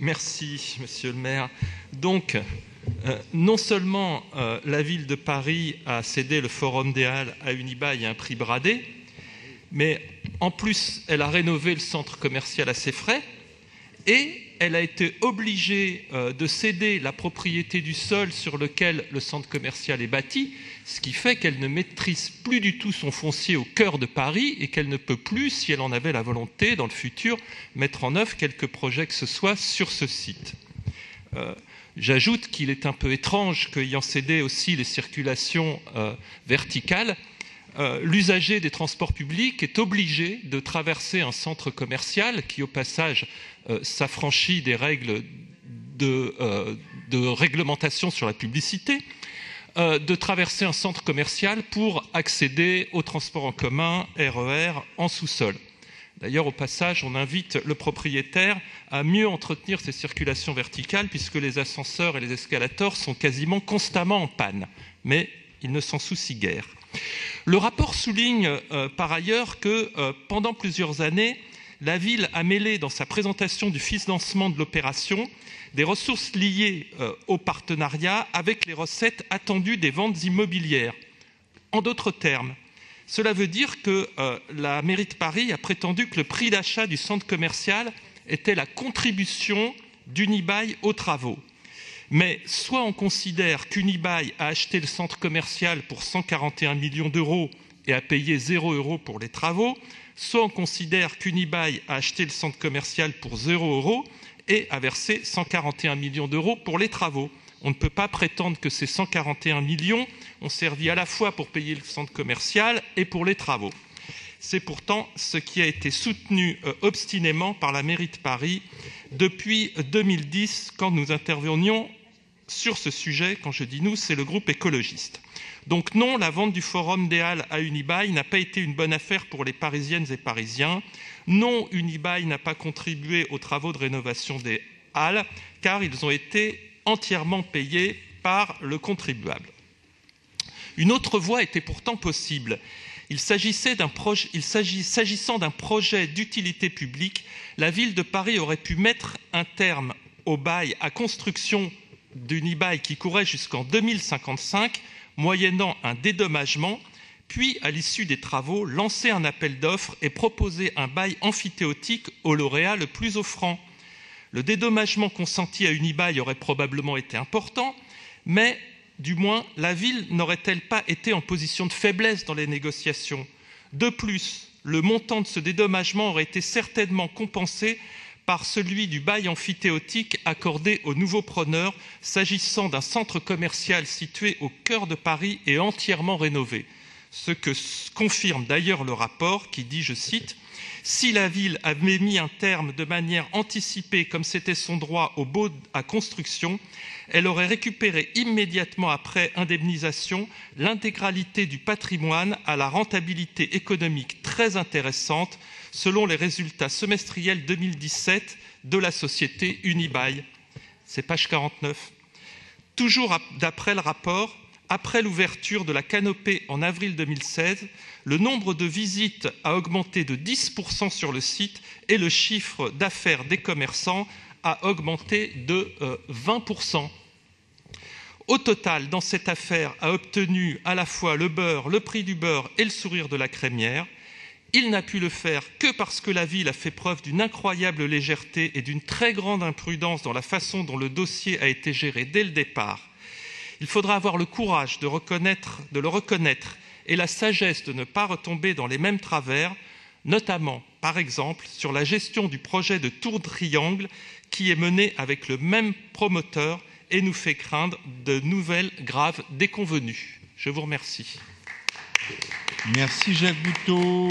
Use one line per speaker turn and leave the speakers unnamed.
Merci, monsieur le maire. Donc, non seulement la ville de Paris a cédé le Forum des Halles à Unibail à un prix bradé, mais en plus, elle a rénové le centre commercial à ses frais et elle a été obligée de céder la propriété du sol sur lequel le centre commercial est bâti, ce qui fait qu'elle ne maîtrise plus du tout son foncier au cœur de Paris et qu'elle ne peut plus, si elle en avait la volonté, dans le futur, mettre en œuvre quelque projet que ce soit sur ce site. J'ajoute qu'il est un peu étrange qu'ayant cédé aussi les circulations verticales, l'usager des transports publics est obligé de traverser un centre commercial qui, au passage, s'affranchit des règles de réglementation sur la publicité, de traverser un centre commercial pour accéder aux transports en commun, RER, en sous-sol. D'ailleurs, au passage, on invite le propriétaire à mieux entretenir ces circulations verticales puisque les ascenseurs et les escalators sont quasiment constamment en panne. Mais il ne s'en soucie guère. Le rapport souligne par ailleurs que pendant plusieurs années, la ville a mêlé dans sa présentation du financement de l'opération des ressources liées au partenariat avec les recettes attendues des ventes immobilières. En d'autres termes, cela veut dire que la mairie de Paris a prétendu que le prix d'achat du centre commercial était la contribution d'Unibail aux travaux. Mais soit on considère qu'Unibail a acheté le centre commercial pour 141 millions d'euros et a payé 0 € pour les travaux, soit on considère qu'Unibail a acheté le centre commercial pour 0 € et a versé 141 millions d'euros pour les travaux. On ne peut pas prétendre que ces 141 millions ont servi à la fois pour payer le centre commercial et pour les travaux. C'est pourtant ce qui a été soutenu obstinément par la mairie de Paris depuis 2010, quand nous intervenions sur ce sujet. Quand je dis nous, c'est le groupe écologiste. Donc non, la vente du Forum des Halles à Unibail n'a pas été une bonne affaire pour les Parisiennes et Parisiens. Non, Unibail n'a pas contribué aux travaux de rénovation des Halles, car ils ont été entièrement payés par le contribuable. Une autre voie était pourtant possible. S'agissant d'un projet d'utilité publique, la ville de Paris aurait pu mettre un terme au bail à construction d'Unibail qui courait jusqu'en 2055, moyennant un dédommagement, puis, à l'issue des travaux, lancer un appel d'offres et proposer un bail emphytéotique au lauréat le plus offrant. Le dédommagement consenti à Unibail aurait probablement été important, mais du moins, la ville n'aurait-elle pas été en position de faiblesse dans les négociations? De plus, le montant de ce dédommagement aurait été certainement compensé par celui du bail emphytéotique accordé aux nouveaux preneurs, s'agissant d'un centre commercial situé au cœur de Paris et entièrement rénové. Ce que confirme d'ailleurs le rapport qui dit, je cite, « Si la ville avait mis un terme de manière anticipée, comme c'était son droit, au baux à construction, elle aurait récupéré immédiatement après indemnisation l'intégralité du patrimoine à la rentabilité économique très intéressante selon les résultats semestriels 2017 de la société Unibail. » C'est page 49. Toujours d'après le rapport, après l'ouverture de la canopée en avril 2016, le nombre de visites a augmenté de 10% sur le site et le chiffre d'affaires des commerçants a augmenté de 20%. Au total, dans cette affaire, a obtenu à la fois le beurre, le prix du beurre et le sourire de la crémière. Il n'a pu le faire que parce que la ville a fait preuve d'une incroyable légèreté et d'une très grande imprudence dans la façon dont le dossier a été géré dès le départ. Il faudra avoir le courage de le reconnaître et la sagesse de ne pas retomber dans les mêmes travers, notamment, par exemple, sur la gestion du projet de Tour Triangle qui est mené avec le même promoteur et nous fait craindre de nouvelles graves déconvenues. Je vous remercie.
Merci Jacques Buteau.